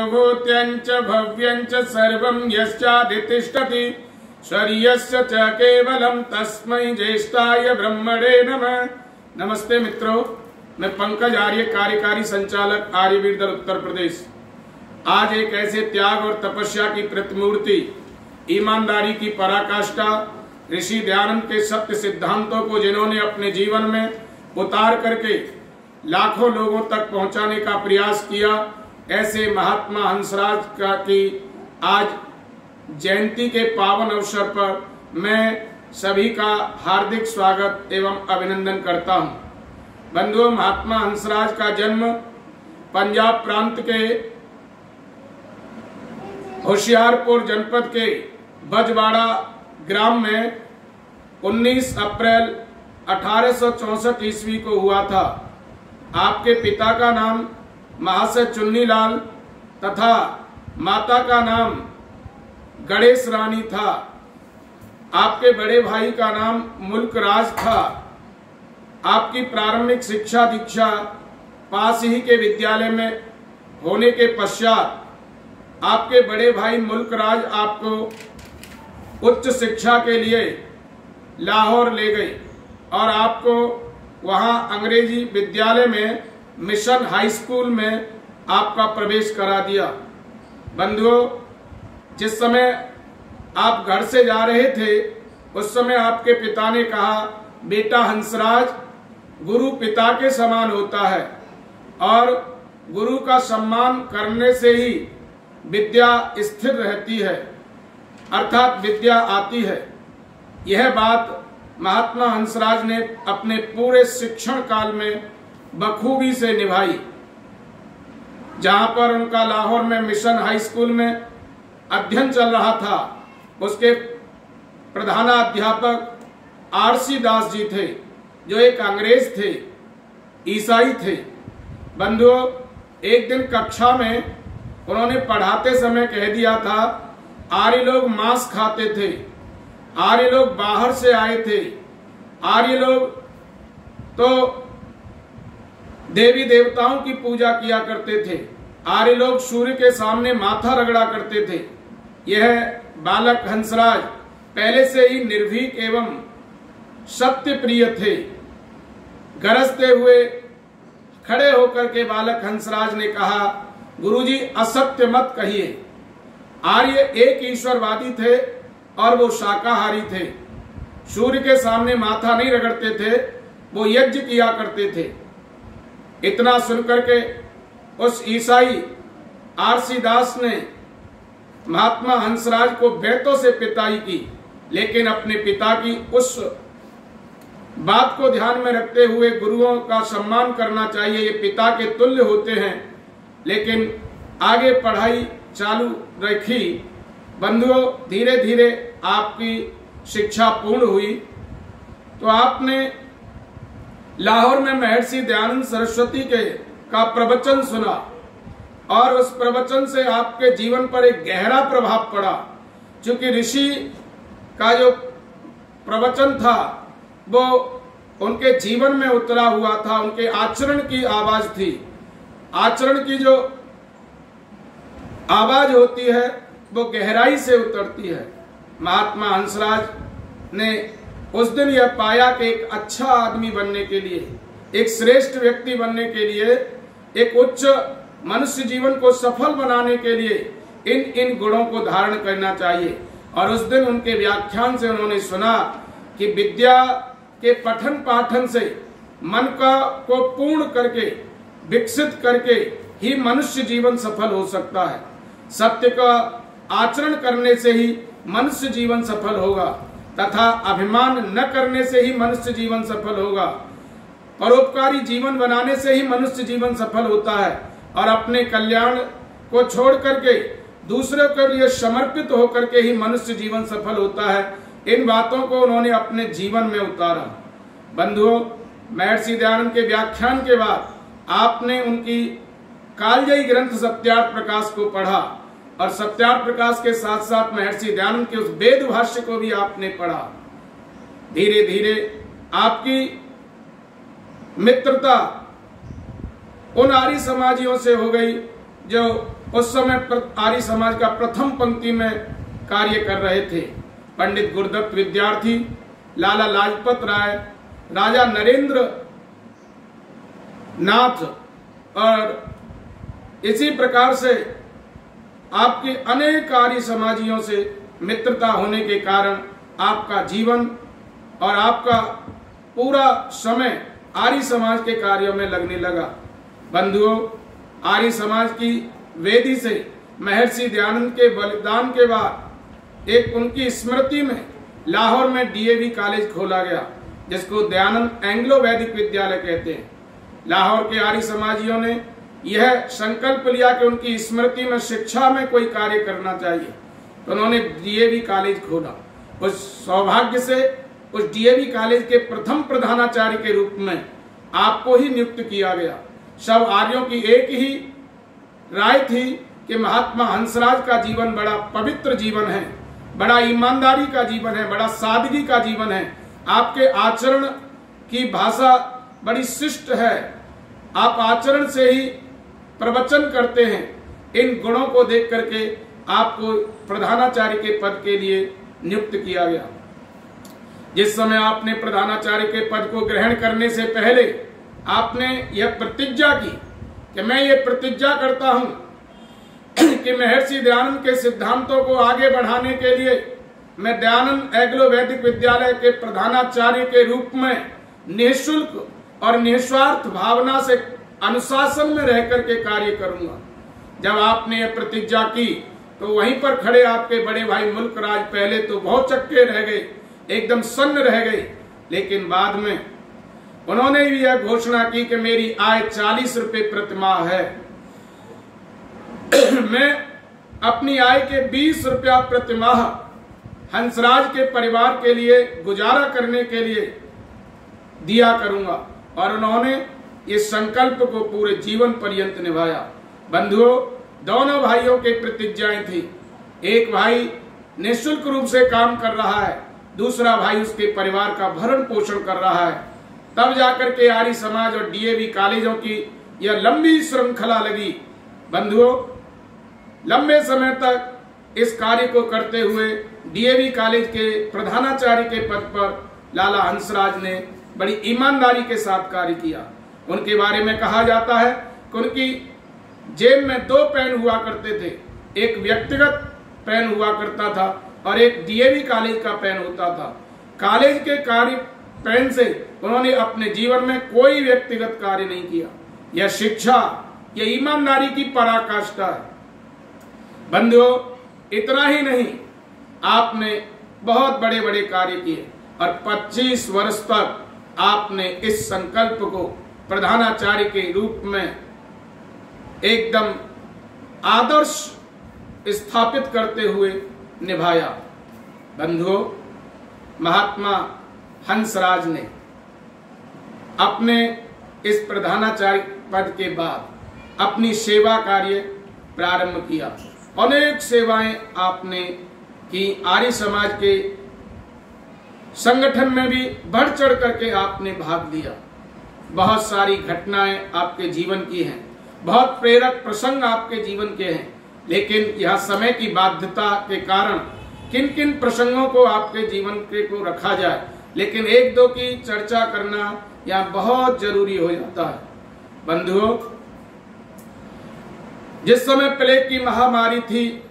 भूत्यञ्च भव्यञ्च सर्वं यश्चाधितिष्ठति शरीयस्य च केवलं तस्मै ज्येष्ठाय ब्रह्मणे नमः। नमस्ते मित्रों, मैं पंकज आर्य, कार्यकारी संचालक आर्यवीर दल उत्तर प्रदेश। आज एक ऐसे त्याग और तपस्या की प्रतिमूर्ति, ईमानदारी की पराकाष्ठा, ऋषि दयानंद के सत्य सिद्धांतों को जिन्होंने अपने जीवन में उतार करके लाखों लोगों तक पहुंचाने का प्रयास किया, ऐसे महात्मा हंसराज का की आज जयंती के पावन अवसर पर मैं सभी का हार्दिक स्वागत एवं अभिनंदन करता हूं। बंधुओं, महात्मा हंसराज का जन्म पंजाब प्रांत के होशियारपुर जनपद के बजवाड़ा ग्राम में 19 अप्रैल 1864 ईस्वी को हुआ था। आपके पिता का नाम महाशय चुन्नीलाल तथा माता का नाम गणेश रानी था। आपके बड़े भाई का नाम मुल्कराज था। आपकी प्रारंभिक शिक्षा दीक्षा पास ही के विद्यालय में होने के पश्चात आपके बड़े भाई मुल्कराज आपको उच्च शिक्षा के लिए लाहौर ले गए और आपको वहां अंग्रेजी विद्यालय में मिशन हाई स्कूल में आपका प्रवेश करा दिया। बंधुओं, जिस समय आप घर से जा रहे थे उस समय आपके पिता ने कहा, बेटा हंसराज, गुरु पिता के समान होता है और गुरु का सम्मान करने से ही विद्या स्थिर रहती है, अर्थात विद्या आती है। यह बात महात्मा हंसराज ने अपने पूरे शिक्षण काल में बखूबी से निभाई। जहां पर उनका लाहौर में मिशन हाई स्कूल में अध्ययन चल रहा था, उसके प्रधानाध्यापक आरसी दास जी थे, जो एक अंग्रेज थे, ईसाई थे। बंधुओं, एक दिन कक्षा में उन्होंने पढ़ाते समय कह दिया था, आर्य लोग मांस खाते थे, आर्य लोग बाहर से आए थे, आर्य लोग तो देवी देवताओं की पूजा किया करते थे, आर्य लोग सूर्य के सामने माथा रगड़ा करते थे। यह बालक हंसराज पहले से ही निर्भीक एवं सत्य प्रिय थे। गरजते हुए खड़े होकर के बालक हंसराज ने कहा, गुरुजी असत्य मत कहिए। आर्य एक ईश्वरवादी थे और वो शाकाहारी थे। सूर्य के सामने माथा नहीं रगड़ते थे, वो यज्ञ किया करते थे। इतना सुनकर के उस ईसाई आरसी दास ने महात्मा हंसराज को बेटों से पिटाई की, लेकिन अपने पिता की उस बात को ध्यान में रखते हुए गुरुओं का सम्मान करना चाहिए, ये पिता के तुल्य होते हैं, लेकिन आगे पढ़ाई चालू रखी। बंधुओं, धीरे धीरे आपकी शिक्षा पूर्ण हुई तो आपने लाहौर में महर्षि दयानंद सरस्वती का प्रवचन सुना और उस प्रवचन से आपके जीवन पर एक गहरा प्रभाव पड़ा। क्योंकि ऋषि का जो प्रवचन था वो उनके जीवन में उतरा हुआ था, उनके आचरण की आवाज थी। आचरण की जो आवाज होती है वो गहराई से उतरती है। महात्मा हंसराज ने उस दिन यह पाया कि एक अच्छा आदमी बनने के लिए, एक श्रेष्ठ व्यक्ति बनने के लिए, एक उच्च मनुष्य जीवन को सफल बनाने के लिए इन गुणों को धारण करना चाहिए। और उस दिन उनके व्याख्यान से उन्होंने सुना कि विद्या के पठन पाठन से मन को पूर्ण करके, विकसित करके ही मनुष्य जीवन सफल हो सकता है। सत्य का आचरण करने से ही मनुष्य जीवन सफल होगा तथा अभिमान न करने से ही मनुष्य जीवन सफल होगा। परोपकारी जीवन बनाने से ही मनुष्य जीवन सफल होता है और अपने कल्याण को छोड़ करके दूसरों के लिए समर्पित होकर के ही मनुष्य जीवन सफल होता है। इन बातों को उन्होंने अपने जीवन में उतारा। बंधुओं, महर्षि दयानंद के व्याख्यान के बाद आपने उनकी कालजयी ग्रंथ सत्यार्थ प्रकाश को पढ़ा और सत्यार्थ प्रकाश के साथ साथ महर्षि दयानंद के उस वेद भाष्य को भी आपने पढ़ा। धीरे धीरे आपकी मित्रता उन आर्य समाजियों से हो गई जो उस समय आर्य समाज का प्रथम पंक्ति में कार्य कर रहे थे। पंडित गुरुदत्त विद्यार्थी, लाला लाजपत राय, राजा नरेंद्र नाथ, और इसी प्रकार से आपके अनेक आर्य समाजियों से मित्रता होने के कारण आपका जीवन और आपका पूरा समय आर्य समाज के कार्यों में लगने लगा। बंधुओं, आर्य समाज की वेदी से महर्षि दयानंद के बलिदान के बाद एक उनकी स्मृति में लाहौर में डीएवी कॉलेज खोला गया, जिसको दयानंद एंग्लो वैदिक विद्यालय कहते हैं। लाहौर के आर्य समाजियों ने यह संकल्प लिया कि उनकी स्मृति में शिक्षा में कोई कार्य करना चाहिए, तो उन्होंने डीएवी कॉलेज खोला। उस सौभाग्य से उस डीएवी कॉलेज के प्रथम प्रधानाचार्य के रूप में आपको ही नियुक्त किया गया। सब आर्यों की एक ही राय थी कि महात्मा हंसराज का जीवन बड़ा पवित्र जीवन है, बड़ा ईमानदारी का जीवन है, बड़ा सादगी का जीवन है। आपके आचरण की भाषा बड़ी शिष्ट है, आप आचरण से ही प्रवचन करते हैं। इन गुणों को देख करके आपको प्रधानाचार्य के पद के लिए नियुक्त किया गया। जिस समय आपने प्रधानाचार्य के पद को ग्रहण करने से पहले आपने यह प्रतिज्ञा की कि मैं ये प्रतिज्ञा करता हूं कि महर्षि दयानंद के सिद्धांतों को आगे बढ़ाने के लिए मैं दयानंद एंग्लो वैदिक विद्यालय के प्रधानाचार्य के रूप में निःशुल्क और निस्वार्थ भावना से अनुशासन में रह करके कार्य करूंगा। जब आपने यह प्रतिज्ञा की तो वहीं पर खड़े आपके बड़े भाई मुल्कराज पहले तो बहुत चक्के रह गए, एकदम सन्न रह गए, लेकिन बाद में उन्होंने भी यह घोषणा की कि मेरी आय 40 रुपए प्रतिमाह है। मैं अपनी आय के 20 रुपया प्रतिमाह हंसराज के परिवार के लिए गुजारा करने के लिए दिया करूंगा, और उन्होंने इस संकल्प को पूरे जीवन पर्यंत निभाया। बंधुओं, दोनों भाइयों की प्रतिज्ञाएं थी। एक भाई निःशुल्क रूप से काम कर रहा है, दूसरा भाई उसके परिवार का भरण पोषण कर रहा है। तब जाकर के आर्य समाज और डीएवी कॉलेजों की यह लंबी श्रृंखला लगी। बंधुओं, लंबे समय तक इस कार्य को करते हुए डीएवी कॉलेज के प्रधानाचार्य के पद पर लाला हंसराज ने बड़ी ईमानदारी के साथ कार्य किया। उनके बारे में कहा जाता है कि उनकी जेब में 2 पेन हुआ करते थे, एक व्यक्तिगत पेन हुआ करता था और एक डीएवी कॉलेज का पेन होता था। कॉलेज के कार्य पेन से उन्होंने अपने जीवन में कोई व्यक्तिगत कार्य नहीं किया। यह शिक्षा, यह ईमानदारी की पराकाष्ठा है। बंधुओं, इतना ही नहीं, आपने बहुत बड़े बड़े कार्य किए और 25 वर्ष तक आपने इस संकल्प को प्रधानाचार्य के रूप में एकदम आदर्श स्थापित करते हुए निभाया। बंधुओं, महात्मा हंसराज ने अपने इस प्रधानाचार्य पद के बाद अपनी सेवा कार्य प्रारंभ किया। अनेक सेवाएं आपने की। आर्य समाज के संगठन में भी बढ़ चढ़ करके आपने भाग लिया। बहुत सारी घटनाएं आपके जीवन की हैं, बहुत प्रेरक प्रसंग आपके जीवन के हैं, लेकिन यह समय की बाध्यता के कारण किन किन प्रसंगों को आपके जीवन के को रखा जाए, लेकिन एक दो की चर्चा करना यह बहुत जरूरी हो जाता है। बंधुओं, जिस समय प्लेग की महामारी थी,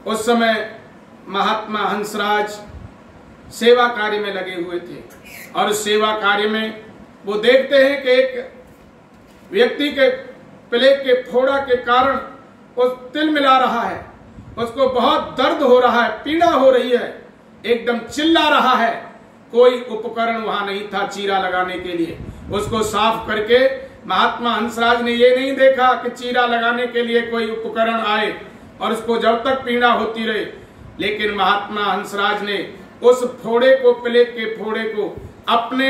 उस समय महात्मा हंसराज सेवा कार्य में लगे हुए थे और उस सेवा कार्य में वो देखते हैं कि एक व्यक्ति के प्लेग के फोड़ा के कारण वो तिल मिला रहा है, उसको बहुत दर्द हो रहा है, पीड़ा हो रही है, एकदम चिल्ला रहा है। कोई उपकरण वहां नहीं था चीरा लगाने के लिए। उसको साफ करके महात्मा हंसराज ने ये नहीं देखा कि चीरा लगाने के लिए कोई उपकरण आए और उसको जब तक पीड़ा होती रहे, लेकिन महात्मा हंसराज ने उस फोड़े को, प्लेग के फोड़े को अपने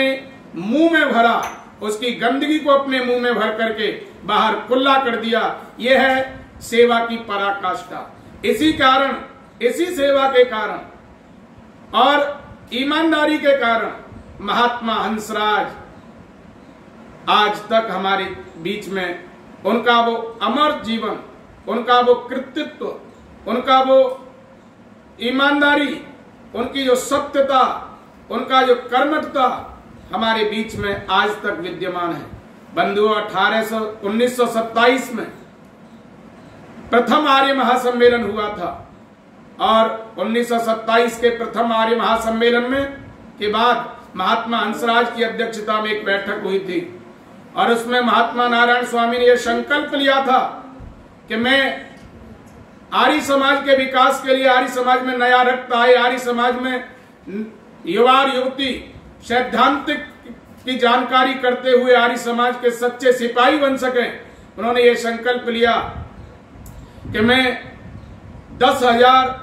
मुंह में भरा, उसकी गंदगी को अपने मुंह में भर करके बाहर कुल्ला कर दिया। यह है सेवा की पराकाष्ठा। इसी कारण, इसी सेवा के कारण और ईमानदारी के कारण महात्मा हंसराज आज तक हमारे बीच में उनका वो अमर जीवन, उनका वो कृतित्व, उनका वो ईमानदारी, उनकी जो सत्यता, उनका जो कर्मठता हमारे बीच में आज तक विद्यमान है। बंधुओं, 1927 में प्रथम आर्य महासम्मेलन हुआ था और 1927 के प्रथम आर्य महासम्मेलन में के बाद महात्मा हंसराज की अध्यक्षता में एक बैठक हुई थी और उसमें महात्मा नारायण स्वामी ने यह संकल्प लिया था कि मैं आर्य समाज के विकास के लिए, आर्य समाज में नया रक्त आए, आर्य समाज में युवा युवती सैद्धांतिक की जानकारी करते हुए आर्य समाज के सच्चे सिपाही बन सके। उन्होंने ये संकल्प लिया कि मैं 10,000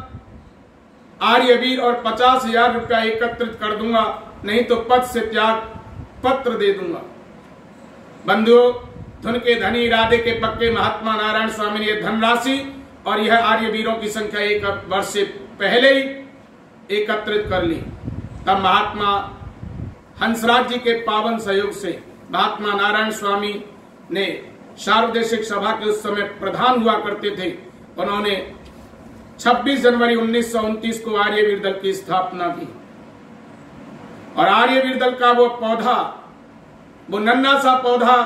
आर्यवीर और 50,000 रुपया एकत्रित कर दूंगा, नहीं तो पद से त्याग पत्र दे दूंगा। बंधुओं, धन के धनी, इरादे के पक्के महात्मा नारायण स्वामी ने यह धनराशि और यह आर्यवीरों की संख्या एक वर्ष से पहले ही एकत्रित कर ली। तब महात्मा हंसराज जी के पावन सहयोग से महात्मा नारायण स्वामी ने सार्वदेशिक सभा के उस समय प्रधान हुआ करते थे, उन्होंने 26 जनवरी 1929 को आर्यवीर दल की स्थापना की और आर्यवीर दल का वो पौधा, वो नन्हा सा पौधा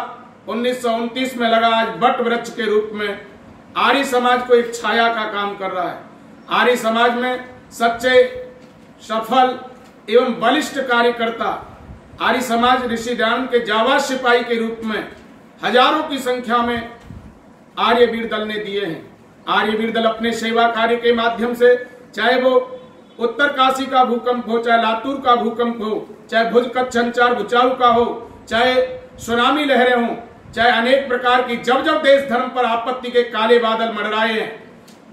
1929 में लगा, आज बट वृक्ष के रूप में आर्य समाज को एक छाया का काम कर रहा है। आर्य समाज में सच्चे, सफल एवं बलिष्ठ कार्यकर्ता आर्य समाज ऋषि दयानंद के जाबाज सिपाही के रूप में हजारों की संख्या में आर्यवीर दल ने दिए हैं। आर्यवीर दल अपने सेवा कार्य के माध्यम से, चाहे वो उत्तरकाशी का भूकंप हो, चाहे लातूर का भूकंप हो, चाहे भुज कच्छ संचार भूचाऊ का हो, चाहे सुनामी लहरें हों, चाहे अनेक प्रकार की जब जब देश धर्म पर आपत्ति के काले बादल मंडराए हैं,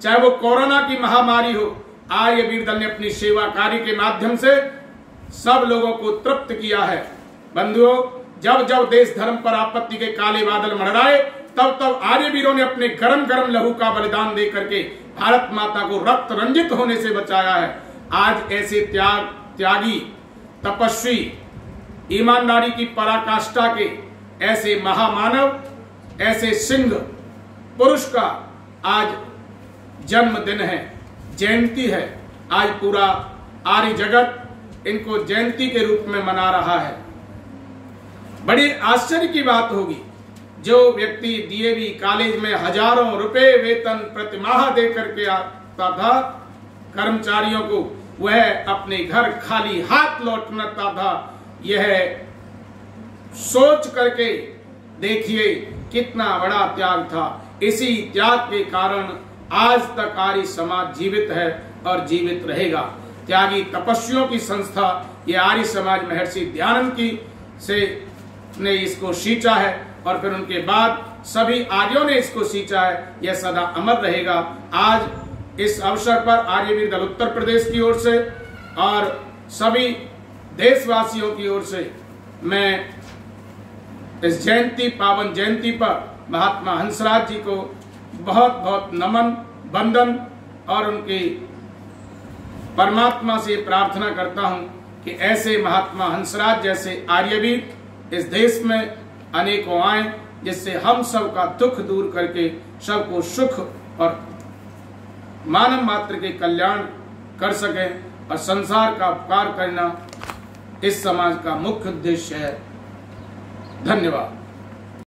चाहे वो कोरोना की महामारी हो, आर्यवीर दल ने अपनी सेवा कार्य के माध्यम से सब लोगों को तृप्त किया है। बंधुओं, जब जब देश धर्म पर आपत्ति के काले बादल मंडराए, तब तब आर्यवीरों ने अपने गरम गरम लहू का बलिदान दे करके भारत माता को रक्त रंजित होने से बचाया है। आज ऐसे त्यागी, तपस्वी, ईमानदारी की पराकाष्ठा के ऐसे महामानव, ऐसे सिंह पुरुष का आज जन्मदिन है, जयंती है। आज पूरा आर्य जगत इनको जयंती के रूप में मना रहा है। बड़ी आश्चर्य की बात होगी, जो व्यक्ति डीएवी कॉलेज में हजारों रुपए वेतन प्रति माह दे करके आता था कर्मचारियों को, वह अपने घर खाली हाथ लौटता था। यह सोच करके देखिए कितना बड़ा त्याग था। इसी त्याग के कारण आज तक आर्य समाज जीवित है और जीवित रहेगा। त्यागी तपस्वियों की संस्था ये आर्य समाज महर्षि दयानंद की से ने इसको सींचा है और फिर उनके बाद सभी आर्यों ने इसको सींचा है। यह सदा अमर रहेगा। आज इस अवसर पर आर्यवीर दल उत्तर प्रदेश की ओर से और सभी देशवासियों की ओर से मैं इस जयंती, पावन जयंती पर महात्मा हंसराज जी को बहुत बहुत नमन, वंदन और उनकी परमात्मा से प्रार्थना करता हूं कि ऐसे महात्मा हंसराज जैसे आर्यवीर इस देश में अनेकों आए, जिससे हम सब का दुख दूर करके सबको सुख और मानव मात्र के कल्याण कर सकें और संसार का उपकार करना इस समाज का मुख्य उद्देश्य है। धन्यवाद।